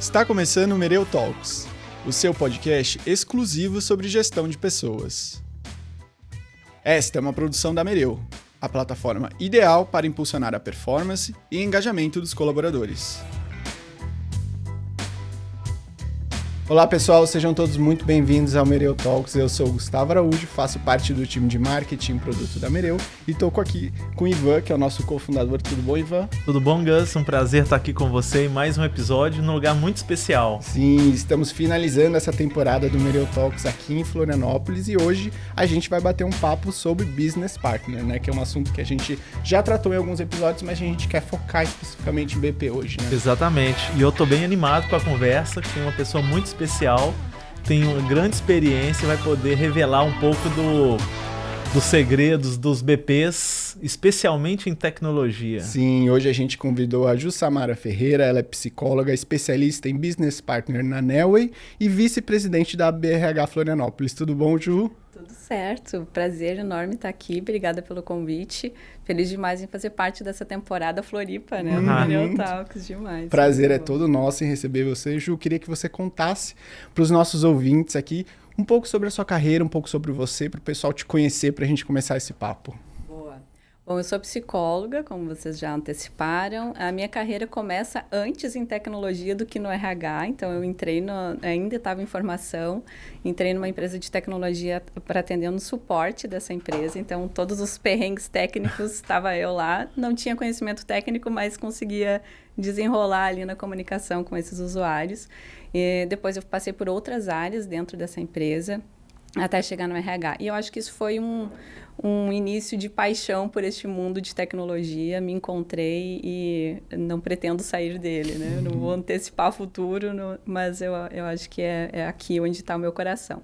Está começando o Mereu Talks, o seu podcast exclusivo sobre gestão de pessoas. Esta é uma produção da Mereu, a plataforma ideal para impulsionar a performance e engajamento dos colaboradores. Olá pessoal, sejam todos muito bem-vindos ao Mereu Talks. Eu sou o Gustavo Araújo, faço parte do time de marketing e produto da Mereu e estou aqui com o Ivan, que é o nosso cofundador. Tudo bom, Ivan? Tudo bom, Gus? Um prazer estar aqui com você em mais um episódio num lugar muito especial. Sim, estamos finalizando essa temporada do Mereu Talks aqui em Florianópolis e hoje a gente vai bater um papo sobre Business Partner, né? Que é um assunto que a gente já tratou em alguns episódios, mas a gente quer focar especificamente em BP hoje, né? Exatamente. E eu estou bem animado com a conversa, que tem uma pessoa muito especial, tem uma grande experiência e vai poder revelar um pouco dos segredos dos BPs, especialmente em tecnologia. Sim, hoje a gente convidou a Jussamara Ferreira, ela é psicóloga, especialista em Business Partner na Nelway e vice-presidente da BRH Florianópolis. Tudo bom, Ju? Tudo certo, prazer enorme estar aqui, obrigada pelo convite, feliz demais em fazer parte dessa temporada Floripa, né, do Mereu Talks, demais. Prazer é todo nosso em receber você, Ju. Queria que você contasse para os nossos ouvintes aqui um pouco sobre a sua carreira, um pouco sobre você, para o pessoal te conhecer, para a gente começar esse papo. Bom, eu sou psicóloga, como vocês já anteciparam. A minha carreira começa antes em tecnologia do que no RH. Então, eu entrei, ainda estava em formação, entrei numa empresa de tecnologia para atender no suporte dessa empresa. Então, todos os perrengues técnicos, estava eu lá. Não tinha conhecimento técnico, mas conseguia desenrolar ali na comunicação com esses usuários. E depois eu passei por outras áreas dentro dessa empresa, até chegar no RH. E eu acho que isso foi um início de paixão por este mundo de tecnologia. Me encontrei e não pretendo sair dele, né? Eu não vou antecipar o futuro, mas eu acho que é aqui onde está o meu coração.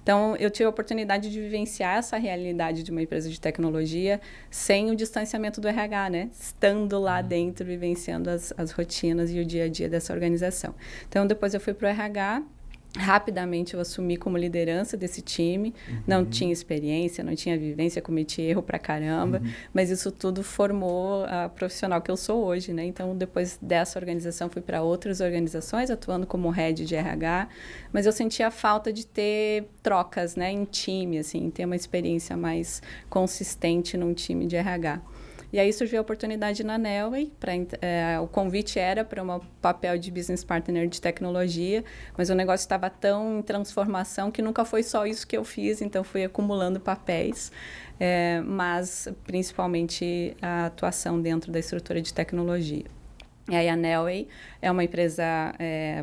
Então, eu tive a oportunidade de vivenciar essa realidade de uma empresa de tecnologia sem o distanciamento do RH, né? Estando lá dentro, vivenciando as rotinas e o dia a dia dessa organização. Então, depois eu fui para o RH. Rapidamente eu assumi como liderança desse time, não tinha experiência, não tinha vivência, cometi erro pra caramba, mas isso tudo formou a profissional que eu sou hoje, né? Então, depois dessa organização, fui para outras organizações, atuando como head de RH, mas eu sentia a falta de ter trocas, né, em time, assim, ter uma experiência mais consistente num time de RH. E aí surgiu a oportunidade na Nelway, o convite era para um papel de business partner de tecnologia, mas o negócio estava tão em transformação que nunca foi só isso que eu fiz, então fui acumulando papéis, mas principalmente a atuação dentro da estrutura de tecnologia. E aí a Nelway é uma empresa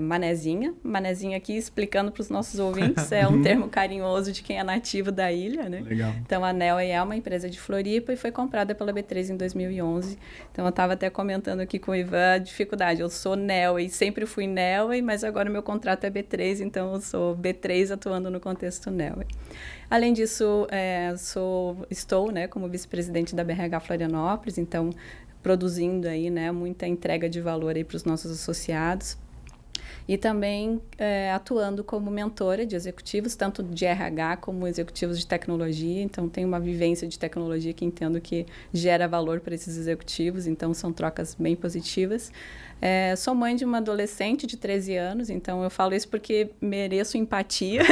manezinha. Manezinha aqui, explicando para os nossos ouvintes, é um termo carinhoso de quem é nativo da ilha, né? Legal. Então a Nelway é uma empresa de Floripa e foi comprada pela B3 em 2011. Então eu estava até comentando aqui com o Ivan a dificuldade. Eu sou Nelway, sempre fui Nelway, mas agora o meu contrato é B3, então eu sou B3 atuando no contexto Nelway. Além disso, estou, né, como vice-presidente da BRH Florianópolis, então produzindo aí, né, muita entrega de valor aí para os nossos associados. E também atuando como mentora de executivos, tanto de RH como executivos de tecnologia. Então, tenho uma vivência de tecnologia que entendo que gera valor para esses executivos. Então, são trocas bem positivas. Sou mãe de uma adolescente de 13 anos, então eu falo isso porque mereço empatia.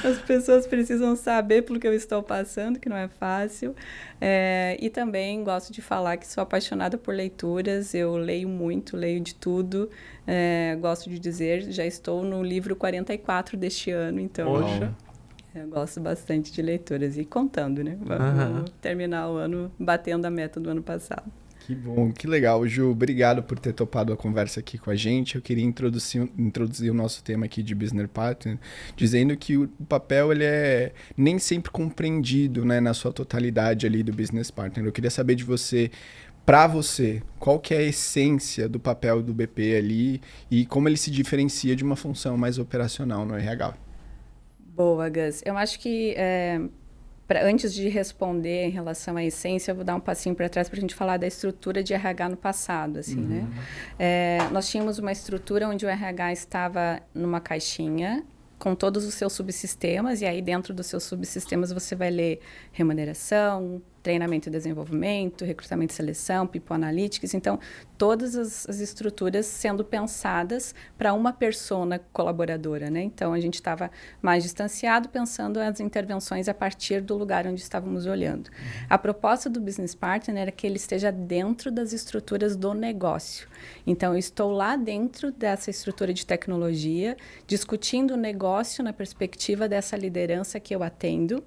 As pessoas precisam saber pelo que eu estou passando, que não é fácil. E também gosto de falar que sou apaixonada por leituras, eu leio muito, leio de tudo. Gosto de dizer, já estou no livro 44 deste ano, então eu gosto bastante de leituras. E contando, né? Vamos terminar o ano batendo a meta do ano passado. Que bom, que legal, Ju. Obrigado por ter topado a conversa aqui com a gente. Eu queria introduzir o nosso tema aqui de Business Partner, dizendo que o papel ele é nem sempre compreendido, né, na sua totalidade ali do Business Partner. Eu queria saber de você, para você, qual que é a essência do papel do BP ali e como ele se diferencia de uma função mais operacional no RH. Boa, Gus. Eu acho que antes de responder em relação à essência, eu vou dar um passinho para trás para a gente falar da estrutura de RH no passado, assim, né? Nós tínhamos uma estrutura onde o RH estava numa caixinha com todos os seus subsistemas, e aí dentro dos seus subsistemas você vai ler remuneração, treinamento e desenvolvimento, recrutamento e seleção, People Analytics. Então, todas as estruturas sendo pensadas para uma persona colaboradora, né? Então, a gente estava mais distanciado, pensando as intervenções a partir do lugar onde estávamos olhando. A proposta do Business Partner era que ele esteja dentro das estruturas do negócio. Então, eu estou lá dentro dessa estrutura de tecnologia, discutindo o negócio na perspectiva dessa liderança que eu atendo,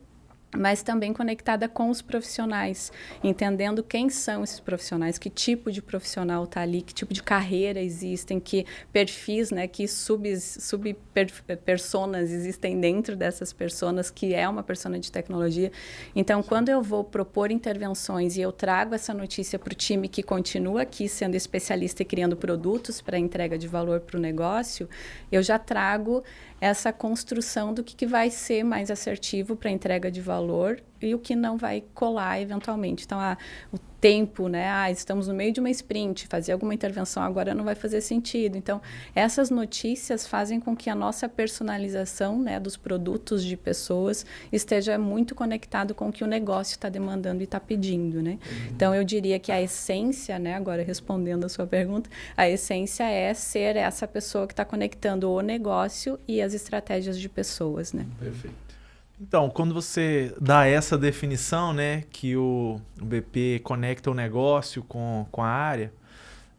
mas também conectada com os profissionais, entendendo quem são esses profissionais, que tipo de profissional está ali, que tipo de carreira existem, que perfis, né, que subpersonas existem dentro dessas personas, que é uma persona de tecnologia. Então, quando eu vou propor intervenções e eu trago essa notícia para o time que continua aqui sendo especialista e criando produtos para entrega de valor para o negócio, eu já trago essa construção do que vai ser mais assertivo para a entrega de valor e o que não vai colar eventualmente. Então, o tempo, né? Estamos no meio de uma sprint, fazer alguma intervenção agora não vai fazer sentido. Então, essas notícias fazem com que a nossa personalização, né, dos produtos de pessoas esteja muito conectado com o que o negócio está demandando e está pedindo, né? Então, eu diria que a essência, né, agora respondendo a sua pergunta, a essência é ser essa pessoa que está conectando o negócio e as estratégias de pessoas, né? Perfeito. Então, quando você dá essa definição, né, que o BP conecta o negócio com a área,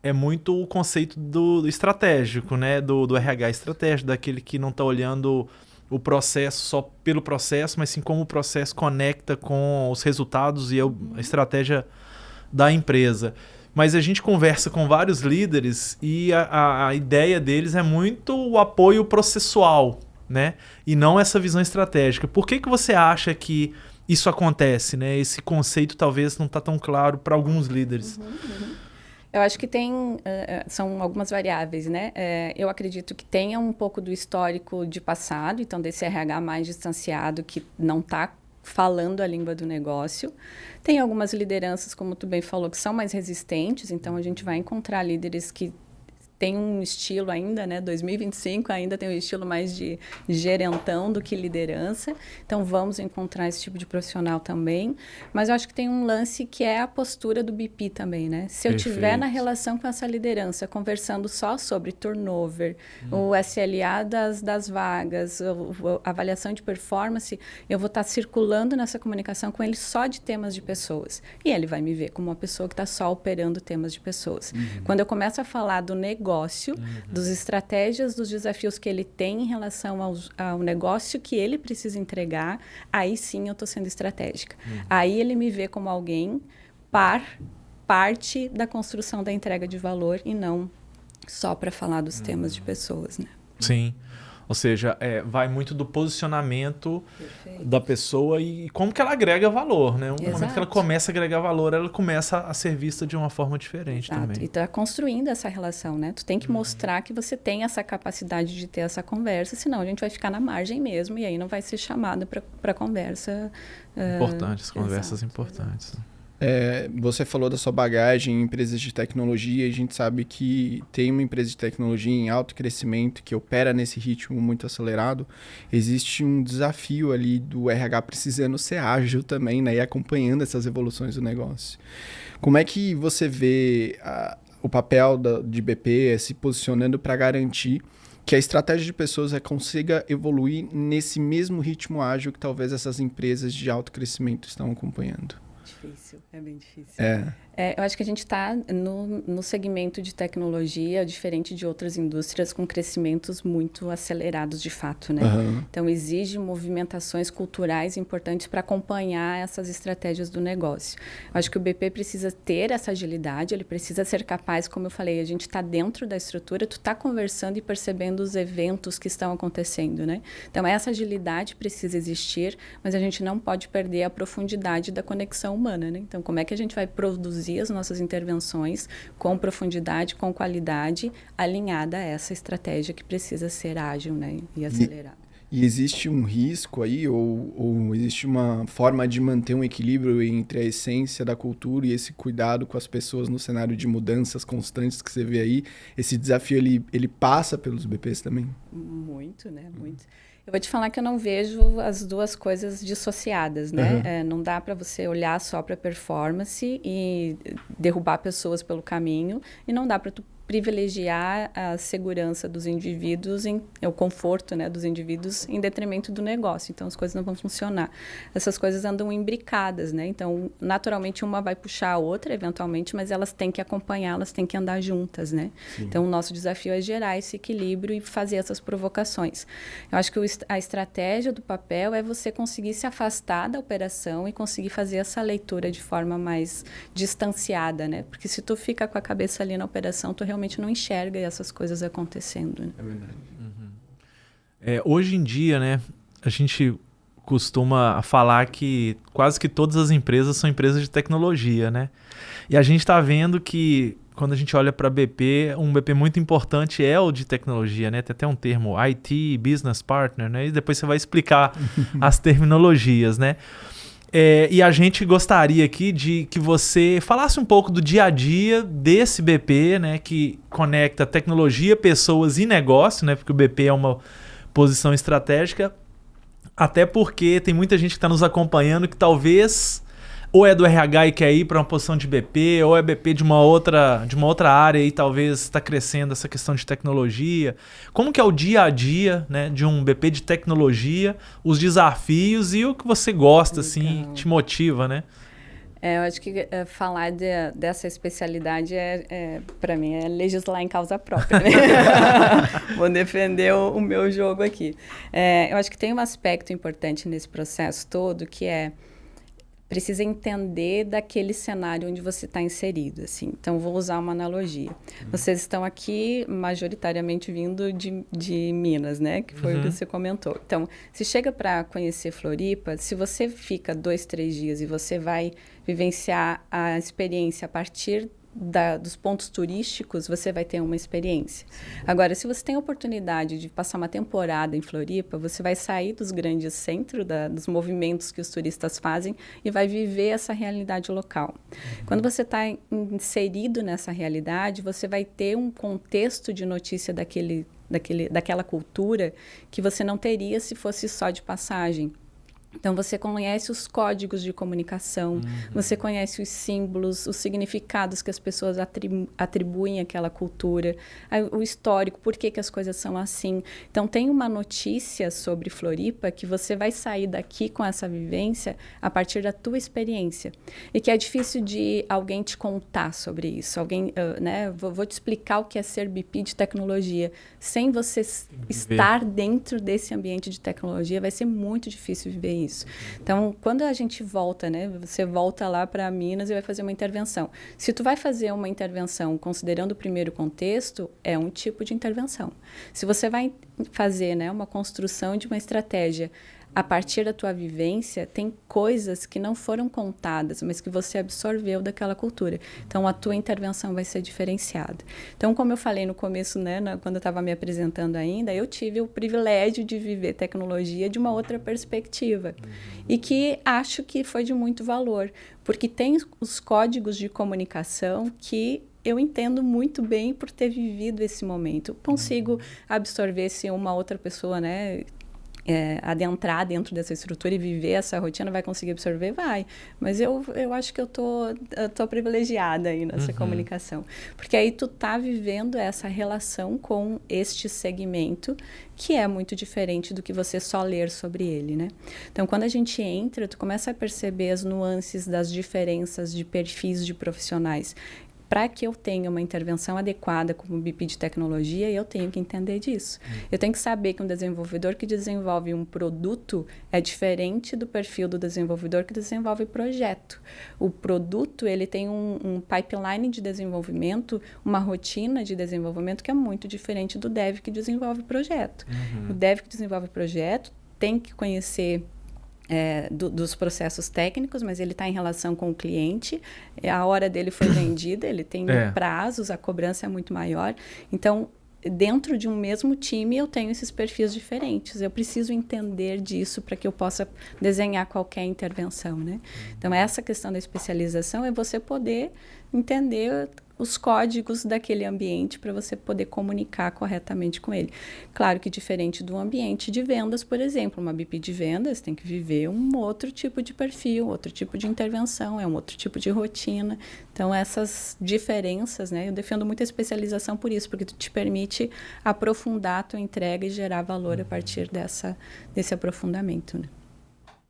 é muito o conceito do estratégico, né, do RH estratégico, daquele que não está olhando o processo só pelo processo, mas sim como o processo conecta com os resultados e a estratégia da empresa. Mas a gente conversa com vários líderes e a ideia deles é muito o apoio processual, né? E não essa visão estratégica. Por que você acha que isso acontece, né? Esse conceito talvez não está tão claro para alguns líderes. Eu acho que são algumas variáveis, né? Eu acredito que tenha um pouco do histórico de passado, então desse RH mais distanciado que não está falando a língua do negócio. Tem algumas lideranças, como tu bem falou, que são mais resistentes, então a gente vai encontrar líderes que tem um estilo ainda, né? 2025 ainda tem um estilo mais de gerentão do que liderança. Então, vamos encontrar esse tipo de profissional também. Mas eu acho que tem um lance que é a postura do BP também, né? Se eu estiver na relação com essa liderança, conversando só sobre turnover, o SLA das vagas, a avaliação de performance, eu vou estar circulando nessa comunicação com ele só de temas de pessoas. E ele vai me ver como uma pessoa que está só operando temas de pessoas. Quando eu começo a falar do negócio, das estratégias, dos desafios que ele tem em relação ao negócio que ele precisa entregar, aí sim eu estou sendo estratégica. Aí ele me vê como alguém parte da construção da entrega de valor e não só para falar dos temas de pessoas, né? Sim. Ou seja, vai muito do posicionamento da pessoa e como que ela agrega valor, né? No momento que ela começa a agregar valor, ela começa a ser vista de uma forma diferente também. E tá construindo essa relação, né? Tu tem que mostrar que você tem essa capacidade de ter essa conversa, senão a gente vai ficar na margem mesmo e aí não vai ser chamada para conversa. Importantes, conversas importantes. Você falou da sua bagagem em empresas de tecnologia, e a gente sabe que tem uma empresa de tecnologia em alto crescimento que opera nesse ritmo muito acelerado. Existe um desafio ali do RH precisando ser ágil também, né? E acompanhando essas evoluções do negócio. Como é que você vê o papel de BP se posicionando para garantir que a estratégia de pessoas consiga evoluir nesse mesmo ritmo ágil que talvez essas empresas de alto crescimento estão acompanhando? Difícil, é bem difícil. Eu acho que a gente está no segmento de tecnologia, diferente de outras indústrias, com crescimentos muito acelerados de fato, né? Então, exige movimentações culturais importantes para acompanhar essas estratégias do negócio. Eu acho que o BP precisa ter essa agilidade, ele precisa ser capaz, como eu falei, a gente está dentro da estrutura, tu está conversando e percebendo os eventos que estão acontecendo, né? Então, essa agilidade precisa existir, mas a gente não pode perder a profundidade da conexão humana, né? Então, como é que a gente vai produzir as nossas intervenções com profundidade, com qualidade, alinhada a essa estratégia que precisa ser ágil, né, e acelerada. E existe um risco aí, ou existe uma forma de manter um equilíbrio entre a essência da cultura e esse cuidado com as pessoas no cenário de mudanças constantes que você vê aí? Esse desafio, ele passa pelos BPs também? Muito, né? Muito. Eu vou te falar que eu não vejo as duas coisas dissociadas, né? Uhum. Não dá para você olhar só para performance e derrubar pessoas pelo caminho, e não dá para tu privilegiar a segurança dos indivíduos, o conforto, né, dos indivíduos em detrimento do negócio. Então, as coisas não vão funcionar. Essas coisas andam imbricadas, né? Então, naturalmente, uma vai puxar a outra, eventualmente, mas elas têm que acompanhar, elas têm que andar juntas, né? Sim. Então, o nosso desafio é gerar esse equilíbrio e fazer essas provocações. Eu acho que a estratégia do papel é você conseguir se afastar da operação e conseguir fazer essa leitura de forma mais distanciada, né? Porque se tu fica com a cabeça ali na operação, tu realmente não enxerga essas coisas acontecendo. Né? É verdade. Hoje em dia, né, a gente costuma falar que quase que todas as empresas são empresas de tecnologia, né? E a gente está vendo que quando a gente olha para BP, um BP muito importante é o de tecnologia, né? Tem até um termo IT, Business Partner, né? E depois você vai explicar as terminologias, né? E a gente gostaria aqui de que você falasse um pouco do dia a dia desse BP, né, que conecta tecnologia, pessoas e negócio, né, porque o BP é uma posição estratégica, até porque tem muita gente que está nos acompanhando que talvez ou é do RH e quer ir para uma posição de BP, ou é BP de uma outra área e talvez está crescendo essa questão de tecnologia. Como que é o dia a dia, né, de um BP de tecnologia, os desafios e o que você gosta, assim, te motiva, né? Eu acho que falar dessa especialidade para mim, é legislar em causa própria, né? Vou defender o meu jogo aqui. Eu acho que tem um aspecto importante nesse processo todo, que precisa entender daquele cenário onde você está inserido, assim. Então, vou usar uma analogia. Vocês estão aqui majoritariamente vindo de Minas, né? Que foi o que você comentou. Então, se chega para conhecer Floripa, se você fica 2, 3 dias e você vai vivenciar a experiência a partir dos pontos turísticos, você vai ter uma experiência. Agora, se você tem a oportunidade de passar uma temporada em Floripa, você vai sair dos grandes centros, dos movimentos que os turistas fazem e vai viver essa realidade local. Quando você está inserido nessa realidade, você vai ter um contexto de notícia daquela cultura que você não teria se fosse só de passagem. Então, você conhece os códigos de comunicação, você conhece os símbolos, os significados que as pessoas atribuem àquela cultura, o histórico, por que as coisas são assim. Então, tem uma notícia sobre Floripa que você vai sair daqui com essa vivência a partir da tua experiência. E que é difícil de alguém te contar sobre isso. Né? Vou te explicar o que é ser BP de tecnologia. Sem você estar dentro desse ambiente de tecnologia, vai ser muito difícil viver isso. Então, quando a gente volta, né, você volta lá para Minas e vai fazer uma intervenção. Se tu vai fazer uma intervenção considerando o primeiro contexto, é um tipo de intervenção. Se você vai fazer, né, uma construção de uma estratégia a partir da tua vivência, tem coisas que não foram contadas, mas que você absorveu daquela cultura. Então, a tua intervenção vai ser diferenciada. Então, como eu falei no começo, né, quando eu estava me apresentando ainda, eu tive o privilégio de viver tecnologia de uma outra perspectiva. E que acho que foi de muito valor, porque tem os códigos de comunicação que eu entendo muito bem por ter vivido esse momento. Consigo absorver se uma outra pessoa, né, adentrar dentro dessa estrutura e viver essa rotina, vai conseguir absorver? Vai. Mas eu acho que eu tô privilegiada aí nessa comunicação. Porque aí tu tá vivendo essa relação com este segmento que é muito diferente do que você só ler sobre ele, né? Então, quando a gente entra, tu começa a perceber as nuances das diferenças de perfis de profissionais. Para que eu tenha uma intervenção adequada como BP de tecnologia, eu tenho que entender disso. Eu tenho que saber que um desenvolvedor que desenvolve um produto é diferente do perfil do desenvolvedor que desenvolve projeto. O produto, ele tem um pipeline de desenvolvimento, uma rotina de desenvolvimento que é muito diferente do dev que desenvolve projeto. O dev que desenvolve projeto tem que conhecer dos processos técnicos, mas ele está em relação com o cliente, a hora dele foi vendida, ele tem prazos, a cobrança é muito maior. Então, dentro de um mesmo time, eu tenho esses perfis diferentes. Eu preciso entender disso para que eu possa desenhar qualquer intervenção, né? Então, essa questão da especialização é você poder entender os códigos daquele ambiente para você poder comunicar corretamente com ele. Claro que diferente do ambiente de vendas, por exemplo, uma BP de vendas tem que viver um outro tipo de perfil, outro tipo de intervenção, é um outro tipo de rotina. Então, essas diferenças, né? Eu defendo muito a especialização por isso, porque te permite aprofundar a tua entrega e gerar valor a partir desse aprofundamento, né?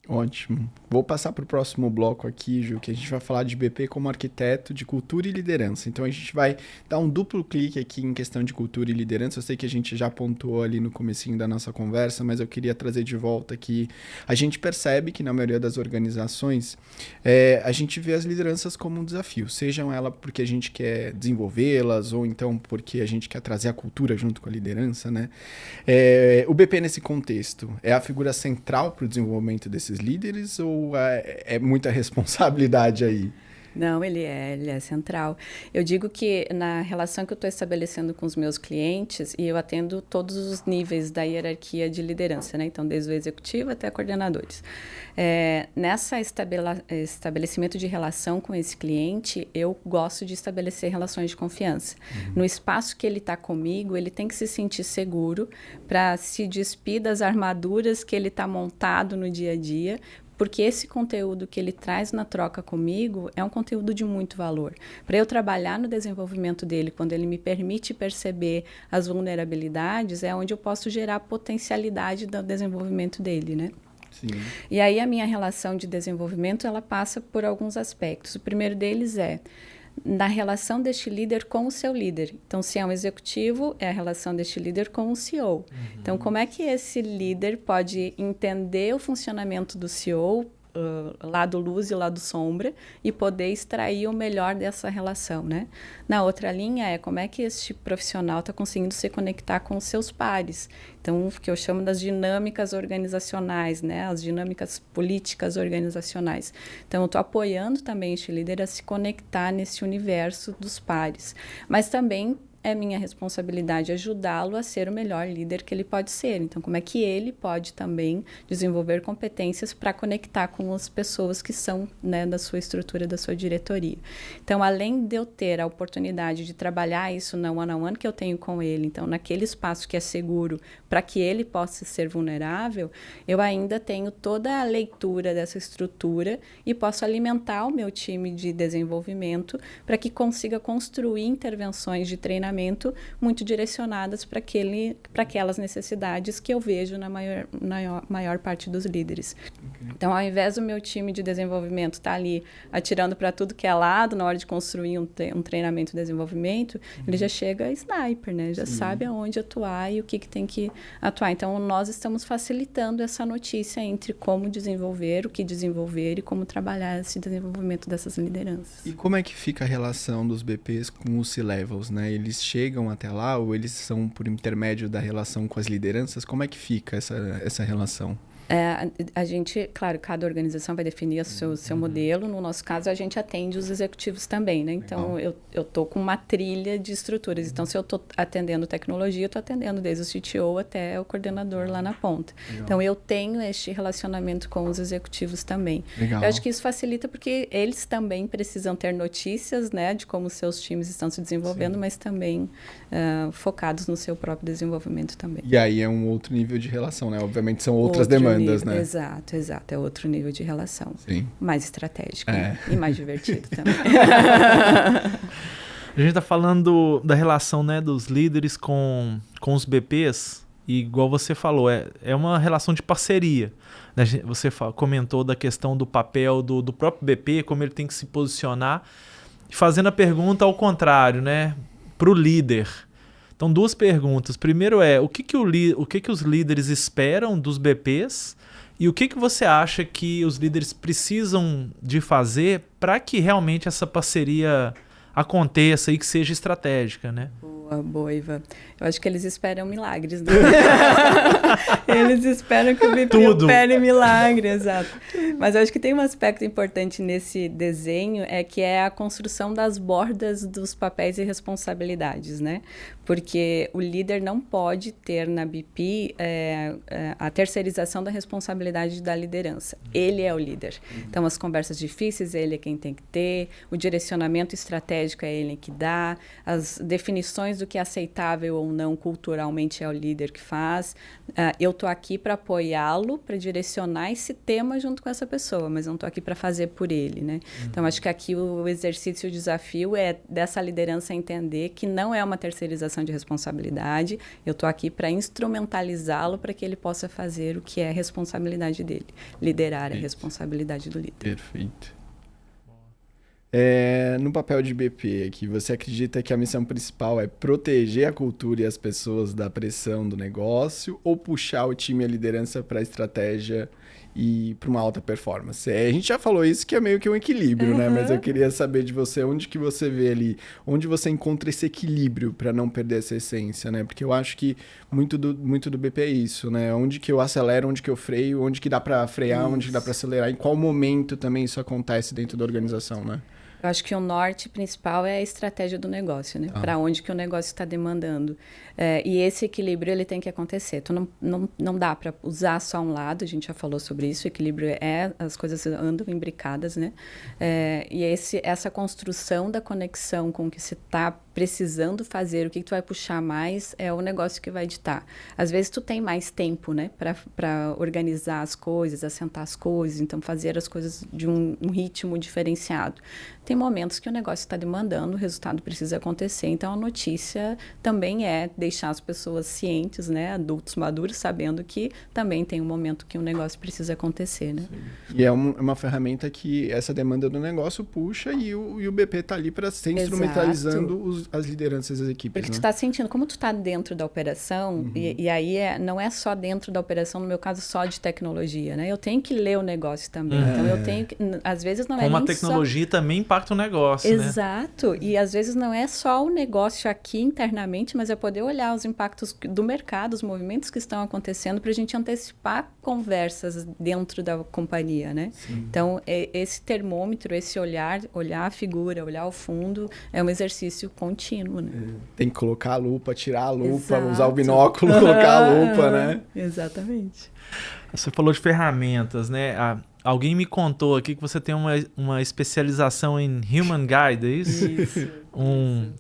Ótimo. Vou passar para o próximo bloco aqui, Ju, que a gente vai falar de BP como arquiteto de cultura e liderança. Então, a gente vai dar um duplo clique aqui em questão de cultura e liderança. Eu sei que a gente já pontuou ali no comecinho da nossa conversa, mas eu queria trazer de volta que a gente percebe que na maioria das organizações, a gente vê as lideranças como um desafio, sejam elas porque a gente quer desenvolvê-las ou então porque a gente quer trazer a cultura junto com a liderança, né? O BP nesse contexto é a figura central para o desenvolvimento desses líderes ou é muita responsabilidade aí? Não, ele é central. Eu digo que na relação que eu estou estabelecendo com os meus clientes, e eu atendo todos os níveis da hierarquia de liderança, né? Então, desde o executivo até coordenadores. Nessa estabelecimento de relação com esse cliente, eu gosto de estabelecer relações de confiança. No espaço que ele está comigo, ele tem que se sentir seguro para se despir das armaduras que ele está montado no dia a dia, porque esse conteúdo que ele traz na troca comigo é um conteúdo de muito valor. Para eu trabalhar no desenvolvimento dele, quando ele me permite perceber as vulnerabilidades, é onde eu posso gerar potencialidade do desenvolvimento dele, né? Sim. E aí a minha relação de desenvolvimento, ela passa por alguns aspectos. O primeiro deles é na relação deste líder com o seu líder. Então, se é um executivo, é a relação deste líder com o CEO. Então, como é que esse líder pode entender o funcionamento do CEO, lado luz e lado sombra, e poder extrair o melhor dessa relação, né? Na outra linha é como é que este profissional está conseguindo se conectar com os seus pares. Então, o que eu chamo das dinâmicas organizacionais, né? As dinâmicas políticas organizacionais. Então, eu estou apoiando também este líder a se conectar nesse universo dos pares. Mas também é minha responsabilidade ajudá-lo a ser o melhor líder que ele pode ser. Então, como é que ele pode também desenvolver competências para conectar com as pessoas que são, né, da sua estrutura, da sua diretoria. Então, além de eu ter a oportunidade de trabalhar isso no one-on-one que eu tenho com ele, então, naquele espaço que é seguro para que ele possa ser vulnerável, eu ainda tenho toda a leitura dessa estrutura e posso alimentar o meu time de desenvolvimento para que consiga construir intervenções de treinamento muito direcionadas para aquelas necessidades que eu vejo na maior parte dos líderes. Então, ao invés do meu time de desenvolvimento estar ali atirando para tudo que é lado na hora de construir um treinamento de desenvolvimento, ele já chega sniper, né? Já sabe aonde atuar e o que tem que atuar. Então, nós estamos facilitando essa notícia entre como desenvolver, o que desenvolver e como trabalhar esse desenvolvimento dessas lideranças. E como é que fica a relação dos BPs com os C-Levels, né? Eles chegam até lá ou eles são por intermédio da relação com as lideranças? Como é que fica essa relação? A gente, claro, cada organização vai definir o seu modelo. No nosso caso, a gente atende os executivos também, né? Então, eu estou com uma trilha de estruturas. Então, se eu estou atendendo tecnologia, eu estou atendendo desde o CTO até o coordenador lá na ponta. Legal. Então, eu tenho este relacionamento com os executivos também. Legal. Eu acho que isso facilita porque eles também precisam ter notícias, né, de como seus times estão se desenvolvendo, mas também focados no seu próprio desenvolvimento também. E aí é um outro nível de relação, né? Obviamente são outras demandas, né? Exato. É outro nível de relação. Sim. Mais estratégico, né? E mais divertido também. A gente está falando da relação, né, dos líderes com os BPs, e igual você falou, é uma relação de parceria. Né? Você comentou da questão do papel do próprio BP, como ele tem que se posicionar, fazendo a pergunta ao contrário, né, para o líder. Então, duas perguntas. Primeiro o que os líderes esperam dos BPs e o que você acha que os líderes precisam de fazer para que realmente essa parceria aconteça e que seja estratégica, né? Boa, Ivan. Eu acho que eles esperam milagres, né? Eles esperam que o BP opere milagre, exato. Mas eu acho que tem um aspecto importante nesse desenho, que é a construção das bordas dos papéis e responsabilidades, né? Porque o líder não pode ter na BP a terceirização da responsabilidade da liderança. Ele é o líder. Então, as conversas difíceis, ele é quem tem que ter, o direcionamento estratégico estratégico é ele que dá, as definições do que é aceitável ou não culturalmente é o líder que faz. Eu estou aqui para apoiá-lo, para direcionar esse tema junto com essa pessoa, mas não estou aqui para fazer por ele, né? Então, acho que aqui o exercício e o desafio é dessa liderança entender que não é uma terceirização de responsabilidade, eu estou aqui para instrumentalizá-lo para que ele possa fazer o que é responsabilidade dele. Liderar é responsabilidade do líder. Perfeito. No papel de BP aqui, você acredita que a missão principal é proteger a cultura e as pessoas da pressão do negócio ou puxar o time e a liderança para a estratégia e para uma alta performance? A gente já falou isso, que é meio que um equilíbrio, né? Mas eu queria saber de você, onde que você vê ali, onde você encontra esse equilíbrio para não perder essa essência, né? Porque eu acho que muito do BP é isso, né? Onde que eu acelero, onde que eu freio, onde que dá para frear, onde que dá para acelerar, em qual momento também isso acontece dentro da organização, né? Eu acho que o norte principal é a estratégia do negócio, né? Para onde que o negócio está demandando. E esse equilíbrio ele tem que acontecer. Então, não dá para usar só um lado, a gente já falou sobre isso, o equilíbrio as coisas andam imbricadas, né? E essa construção da conexão com o que você está precisando fazer, o que tu vai puxar mais, é o negócio que vai ditar. Às vezes, tu tem mais tempo, né? Para organizar as coisas, assentar as coisas, então fazer as coisas de um ritmo diferenciado. Tem momentos que o negócio está demandando, o resultado precisa acontecer. Então, a notícia também é deixar as pessoas cientes, né, adultos maduros, sabendo que também tem um momento que o negócio precisa acontecer, né? Sim. E é uma ferramenta que essa demanda do negócio puxa e o BP está ali para ser instrumentalizando as lideranças das equipes. Porque né? tu está sentindo, como tu está dentro da operação, e aí não é só dentro da operação, no meu caso, só de tecnologia, né? Eu tenho que ler o negócio também. Então, eu tenho que, às vezes não como é nem a tecnologia também impacta o negócio, Exato. E às vezes não é só o negócio aqui internamente, mas é poder olhar os impactos do mercado, os movimentos que estão acontecendo para a gente antecipar conversas dentro da companhia, né? Sim. Então, esse termômetro, esse olhar a figura, olhar o fundo, é um exercício contínuo, né? Tem que colocar a lupa, tirar a lupa, usar o binóculo, colocar a lupa, né? Exatamente. Você falou de ferramentas, né? Alguém me contou aqui que você tem uma especialização em Human Guide, é isso? Isso.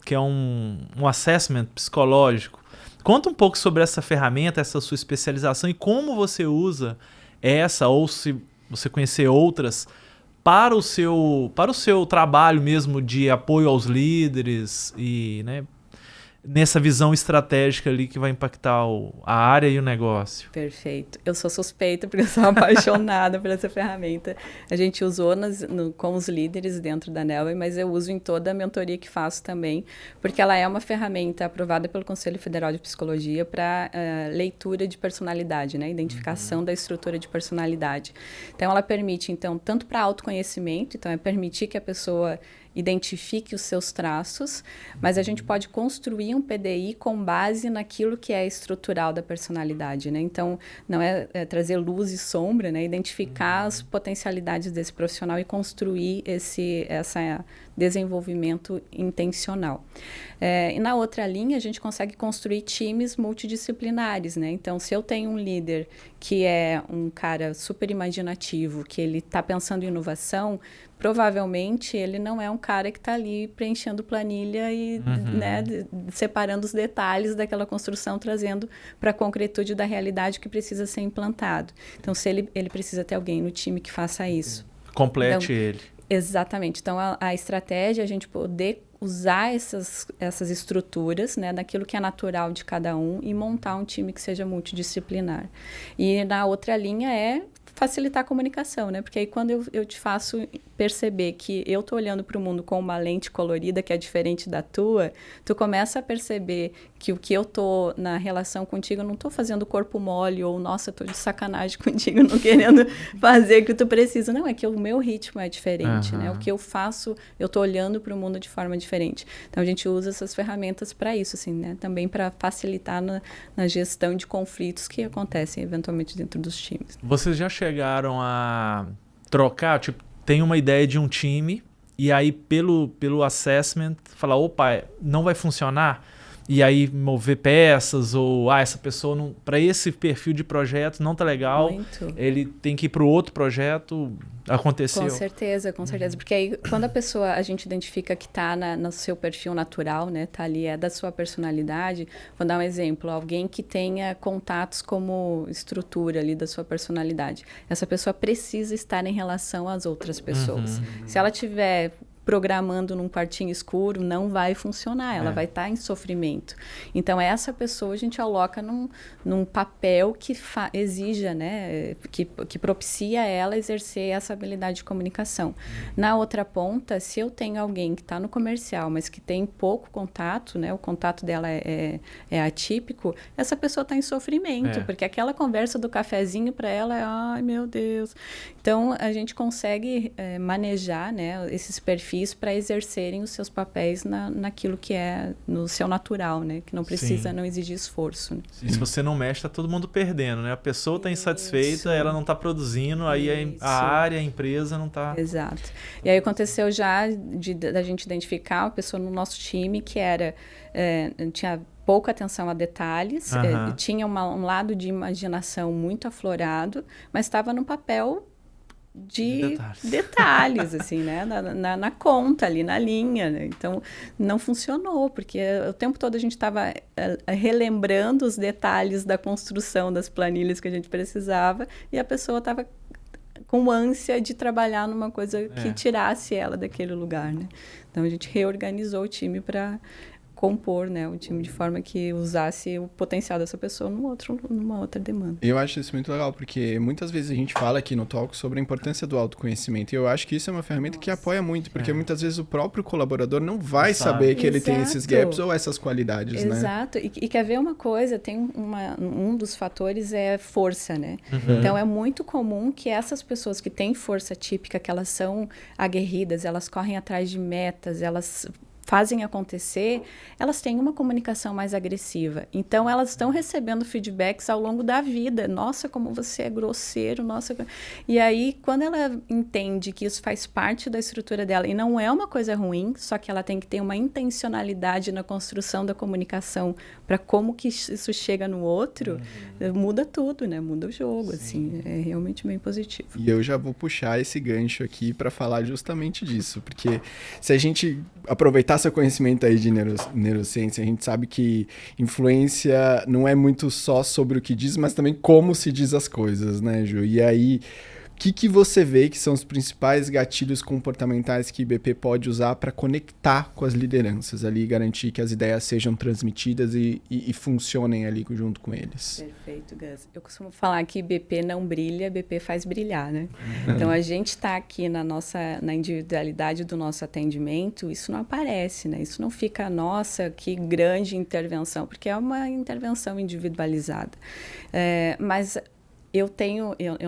Que é um assessment psicológico. Conta um pouco sobre essa ferramenta, essa sua especialização e como você usa essa, ou se você conhecer outras, para o seu trabalho mesmo de apoio aos líderes e, né, nessa visão estratégica ali que vai impactar a área e o negócio. Perfeito. Eu sou suspeita porque eu sou apaixonada por essa ferramenta. A gente usou com os líderes dentro da Nelway, mas eu uso em toda a mentoria que faço também, porque ela é uma ferramenta aprovada pelo Conselho Federal de Psicologia para leitura de personalidade, né? Identificação da estrutura de personalidade. Então, ela permite, então, tanto para autoconhecimento, então é permitir que a pessoa identifique os seus traços, mas a gente pode construir um PDI com base naquilo que é estrutural da personalidade, né? Então, não é trazer luz e sombra, né? Identificar as potencialidades desse profissional e construir esse desenvolvimento intencional. E na outra linha, a gente consegue construir times multidisciplinares, né? Então, se eu tenho um líder que é um cara super imaginativo, que ele está pensando em inovação, provavelmente ele não é um cara que está ali preenchendo planilha e né, separando os detalhes daquela construção, trazendo para a concretude da realidade que precisa ser implantado. Então, se ele precisa ter alguém no time que faça isso. Complete então, ele. Exatamente. Então, a estratégia é a gente poder usar essas estruturas, né, daquilo que é natural de cada um e montar um time que seja multidisciplinar. E na outra linha é facilitar a comunicação, né? Porque aí quando eu te faço perceber que eu tô olhando para o mundo com uma lente colorida que é diferente da tua, tu começa a perceber que o que eu tô na relação contigo, eu não tô fazendo corpo mole ou, nossa, tô de sacanagem contigo, não querendo fazer o que tu precisa. Não, é que o meu ritmo é diferente, né? O que eu faço, eu tô olhando para o mundo de forma diferente. Então, a gente usa essas ferramentas para isso, assim, né? Também para facilitar na gestão de conflitos que acontecem, eventualmente, dentro dos times. Vocês já chegaram a trocar, tipo, tem uma ideia de um time e aí pelo assessment falar, opa, não vai funcionar, e aí mover peças, ou essa pessoa para esse perfil de projeto não tá legal, Muito. ele tem que ir para o outro projeto. Aconteceu. Com certeza. Porque aí quando a gente identifica que está no seu perfil natural, né, tá ali, é da sua personalidade, vou dar um exemplo, alguém que tenha contatos como estrutura ali da sua personalidade. Essa pessoa precisa estar em relação às outras pessoas. Se ela tiver programando num quartinho escuro, não vai funcionar, ela vai estar em sofrimento. Então, essa pessoa a gente aloca num papel que exija, né, que propicia ela exercer essa habilidade de comunicação. Na outra ponta, se eu tenho alguém que está no comercial, mas que tem pouco contato, né, o contato dela é atípico, essa pessoa está em sofrimento, porque aquela conversa do cafezinho para ela é, ai meu Deus. Então, a gente consegue manejar, né, esses perfis para exercerem os seus papéis naquilo que é no seu natural, né? Que não precisa, não exigir esforço. Né? E se você não mexe, tá todo mundo perdendo, né? A pessoa está insatisfeita, ela não está produzindo, aí a área, a empresa não está... Exato. E aí aconteceu já da gente identificar uma pessoa no nosso time que tinha pouca atenção a detalhes, tinha um lado de imaginação muito aflorado, mas estava no papel de detalhes, assim, né? Na conta ali, na linha, né? Então, não funcionou, porque o tempo todo a gente estava relembrando os detalhes da construção das planilhas que a gente precisava e a pessoa estava com ânsia de trabalhar numa coisa que tirasse ela daquele lugar, né? Então, a gente reorganizou o time para compor, né, o time de forma que usasse o potencial dessa pessoa numa outra demanda. Eu acho isso muito legal, porque muitas vezes a gente fala aqui no Talk sobre a importância do autoconhecimento, e eu acho que isso é uma ferramenta que apoia muito, porque muitas vezes o próprio colaborador não vai saber que ele tem esses gaps ou essas qualidades, né? Exato. E quer ver uma coisa, tem um dos fatores é força, né? Então, é muito comum que essas pessoas que têm força típica, que elas são aguerridas, elas correm atrás de metas, elas fazem acontecer, elas têm uma comunicação mais agressiva. Então, elas estão recebendo feedbacks ao longo da vida. Nossa, como você é grosseiro, nossa... E aí, quando ela entende que isso faz parte da estrutura dela, e não é uma coisa ruim, só que ela tem que ter uma intencionalidade na construção da comunicação para como que isso chega no outro, muda tudo, né? Muda o jogo, assim. É realmente bem positivo. E eu já vou puxar esse gancho aqui para falar justamente disso, porque se a gente aproveitar seu conhecimento aí de neurociência, a gente sabe que influência não é muito só sobre o que diz, mas também como se diz as coisas, né, Ju? E aí, o que você vê que são os principais gatilhos comportamentais que IBP pode usar para conectar com as lideranças ali e garantir que as ideias sejam transmitidas e funcionem ali junto com eles? Perfeito, Gus. Eu costumo falar que IBP não brilha, IBP faz brilhar, né? Então, a gente está aqui na individualidade do nosso atendimento, isso não aparece, né? Isso não fica, nossa, que grande intervenção, porque é uma intervenção individualizada. Mas eu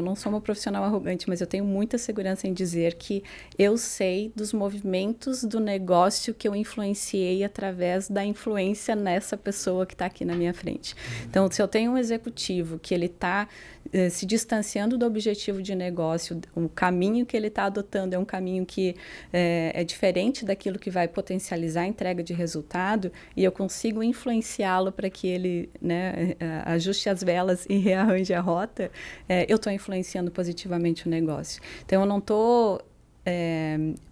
não sou uma profissional arrogante, mas eu tenho muita segurança em dizer que eu sei dos movimentos do negócio que eu influenciei através da influência nessa pessoa que está aqui na minha frente. Então, se eu tenho um executivo que ele está se distanciando do objetivo de negócio, o caminho que ele está adotando é um caminho que é diferente daquilo que vai potencializar a entrega de resultado, e eu consigo influenciá-lo para que ele, né, ajuste as velas e rearranje a rota, eu estou influenciando positivamente o negócio. Então, eu não estou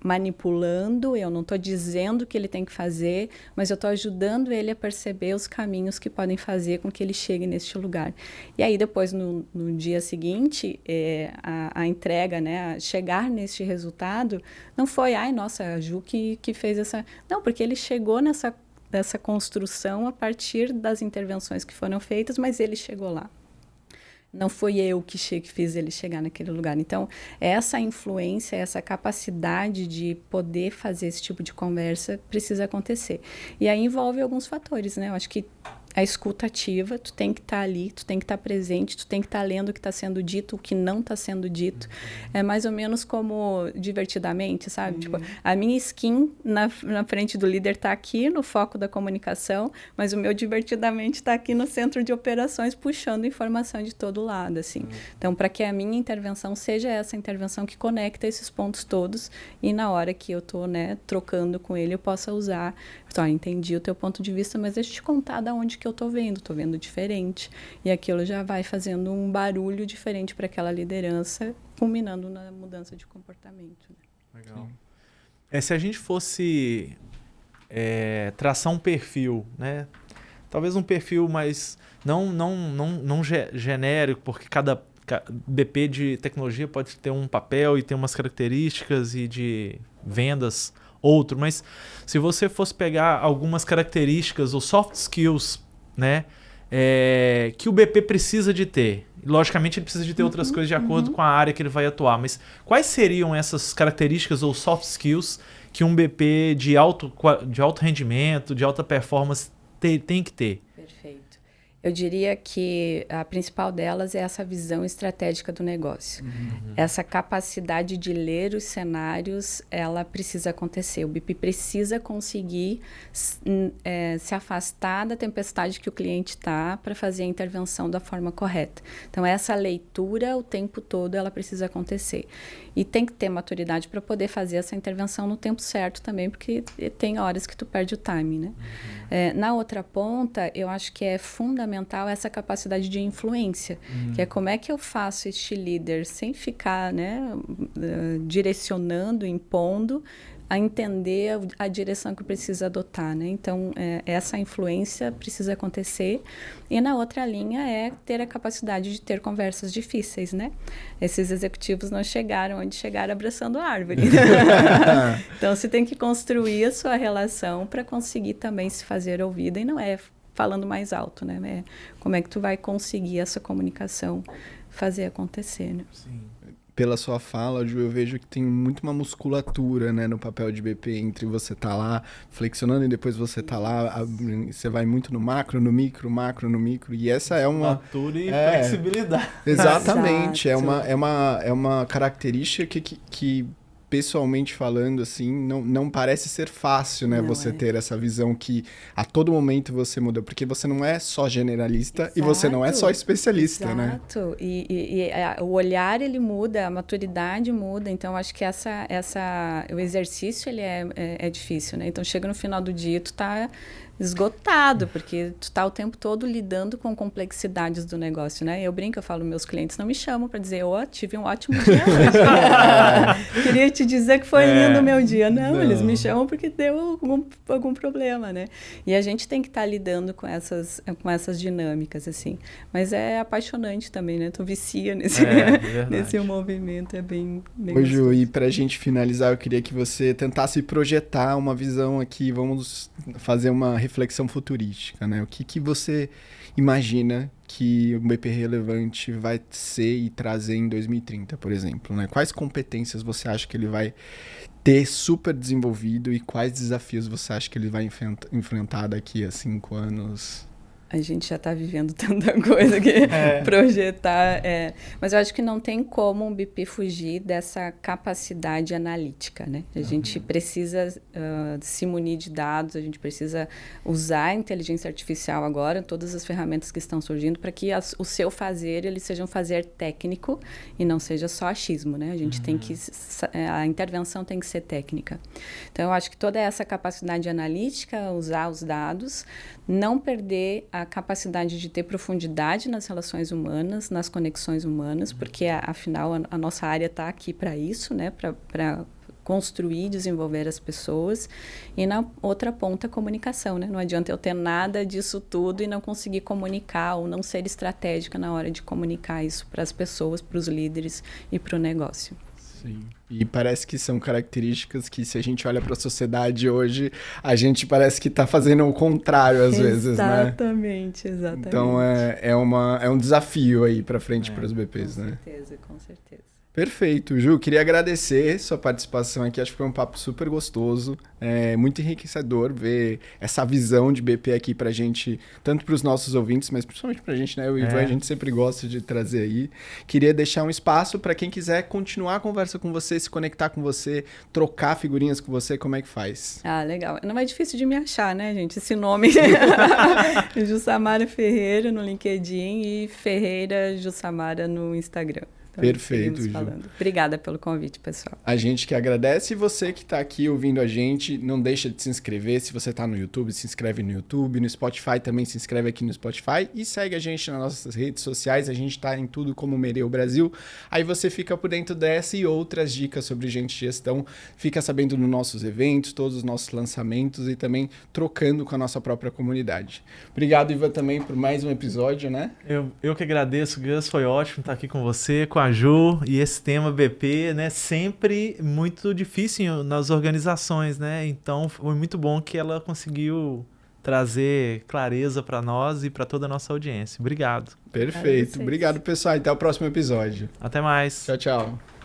manipulando, eu não estou dizendo o que ele tem que fazer, mas eu estou ajudando ele a perceber os caminhos que podem fazer com que ele chegue neste lugar. E aí, depois, no dia seguinte, a entrega, né, chegar neste resultado, não foi, nossa, a Ju que fez essa... Não, porque ele chegou nessa construção a partir das intervenções que foram feitas, mas ele chegou lá. Não foi eu que fiz ele chegar naquele lugar. Então, essa influência, essa capacidade de poder fazer esse tipo de conversa precisa acontecer. E aí envolve alguns fatores, né? Eu acho que a escuta ativa, tu tem que estar ali, tu tem que estar presente, tu tem que estar lendo o que está sendo dito, o que não está sendo dito. É mais ou menos como divertidamente, sabe? Tipo, a minha skin na frente do líder está aqui no foco da comunicação, mas o meu divertidamente está aqui no centro de operações, puxando informação de todo lado, assim. Então, para que a minha intervenção seja essa intervenção que conecta esses pontos todos, e na hora que eu estou, né, trocando com ele, eu possa usar Só entendi o teu ponto de vista, mas deixa eu te contar da onde que eu tô vendo diferente. E aquilo já vai fazendo um barulho diferente para aquela liderança, culminando na mudança de comportamento. Né? Legal. Se a gente fosse traçar um perfil, né? Talvez um perfil mais não genérico, porque cada BP de tecnologia pode ter um papel e ter umas características, e de vendas outro, mas se você fosse pegar algumas características ou soft skills, né, que o BP precisa de ter, logicamente ele precisa de ter outras coisas de acordo com a área que ele vai atuar, mas quais seriam essas características ou soft skills que um BP de alto rendimento, de alta performance tem que ter? Perfeito. Eu diria que a principal delas é essa visão estratégica do negócio. Essa capacidade de ler os cenários, ela precisa acontecer. O BP precisa conseguir se afastar da tempestade que o cliente está para fazer a intervenção da forma correta. Então, essa leitura o tempo todo, ela precisa acontecer. E tem que ter maturidade para poder fazer essa intervenção no tempo certo também, porque tem horas que tu perde o time, né? Na outra ponta, eu acho que é fundamental essa capacidade de influência, que é como é que eu faço este líder sem ficar, né, direcionando, impondo, a entender a direção que precisa adotar, né? Então, essa influência precisa acontecer. E na outra linha é ter a capacidade de ter conversas difíceis, né? Esses executivos não chegaram onde chegaram abraçando a árvore. Então, você tem que construir a sua relação para conseguir também se fazer ouvida, e não é falando mais alto, né? Como é que tu vai conseguir essa comunicação fazer acontecer, né? Sim. Pela sua fala, Ju, eu vejo que tem muito uma musculatura, né, no papel de BP, entre você tá lá flexionando e depois você tá lá, você vai muito no macro, no micro, macro, no micro, e essa é uma... Musculatura e flexibilidade. Exatamente, Exato. é uma característica que pessoalmente falando, assim, não parece ser fácil, né? Não você é. ter essa visão que a todo momento você muda, porque você não é só generalista e você não é só especialista, né? Exato. O olhar, ele muda, a maturidade muda, então acho que o exercício, ele é difícil, né? Então chega no final do dia, tu tá esgotado, porque tu tá o tempo todo lidando com complexidades do negócio, né? Eu brinco, eu falo, meus clientes não me chamam para dizer, tive um ótimo dia hoje. Queria te dizer que foi lindo o meu dia. Não, eles me chamam porque deu algum problema, né? E a gente tem que estar lidando com essas dinâmicas, assim. Mas é apaixonante também, né? Tu vicia nesse movimento, é bem Ô, Ju, e pra gente finalizar, eu queria que você tentasse projetar uma visão aqui, vamos fazer uma reflexão futurística, né? O que você imagina que o BP Relevante vai ser e trazer em 2030, por exemplo, né? Quais competências você acha que ele vai ter super desenvolvido e quais desafios você acha que ele vai enfrentar daqui a 5 anos? A gente já está vivendo tanta coisa que projetar. Mas eu acho que não tem como um BP fugir dessa capacidade analítica, né? A gente precisa se munir de dados, a gente precisa usar a inteligência artificial agora, todas as ferramentas que estão surgindo, para que o seu fazer, ele seja um fazer técnico e não seja só achismo, né? A gente tem que... A intervenção tem que ser técnica. Então, eu acho que toda essa capacidade analítica, usar os dados, não perder a capacidade de ter profundidade nas relações humanas, nas conexões humanas, porque, afinal, a nossa área está aqui para isso, né? Para construir, desenvolver as pessoas. E na outra ponta, a comunicação, né? Não adianta eu ter nada disso tudo e não conseguir comunicar ou não ser estratégica na hora de comunicar isso para as pessoas, para os líderes e para o negócio. Sim. E parece que são características que, se a gente olha para a sociedade hoje, a gente parece que está fazendo o contrário às vezes, né? Exatamente. Então é um desafio aí para frente para os BPs, né? Com certeza. Perfeito, Ju, queria agradecer sua participação aqui, acho que foi um papo super gostoso, muito enriquecedor ver essa visão de BP aqui pra gente, tanto para os nossos ouvintes, mas principalmente pra gente, né, o Ivan, a gente sempre gosta de trazer aí. Queria deixar um espaço para quem quiser continuar a conversa com você, se conectar com você, trocar figurinhas com você, como é que faz? Legal. Não é difícil de me achar, né, gente? Esse nome, Jussamara Ferreira no LinkedIn e Ferreira Jussamara no Instagram. Então, Perfeito, seguimos Ju. falando. Obrigada pelo convite, pessoal. A gente que agradece, e você que está aqui ouvindo a gente, não deixa de se inscrever. Se você está no YouTube, se inscreve no YouTube, no Spotify também se inscreve aqui no Spotify e segue a gente nas nossas redes sociais. A gente está em tudo como Mereu Brasil. Aí você fica por dentro dessa e outras dicas sobre gente de gestão. Fica sabendo dos nossos eventos, todos os nossos lançamentos e também trocando com a nossa própria comunidade. Obrigado, Ivan, também por mais um episódio, né? Eu que agradeço, Gus, foi ótimo estar aqui com você, com a Ju, e esse tema BP, né, sempre muito difícil nas organizações, né? Então foi muito bom que ela conseguiu trazer clareza para nós e para toda a nossa audiência. Obrigado. Perfeito. Obrigado, pessoal. Até o próximo episódio. Até mais. Tchau, tchau.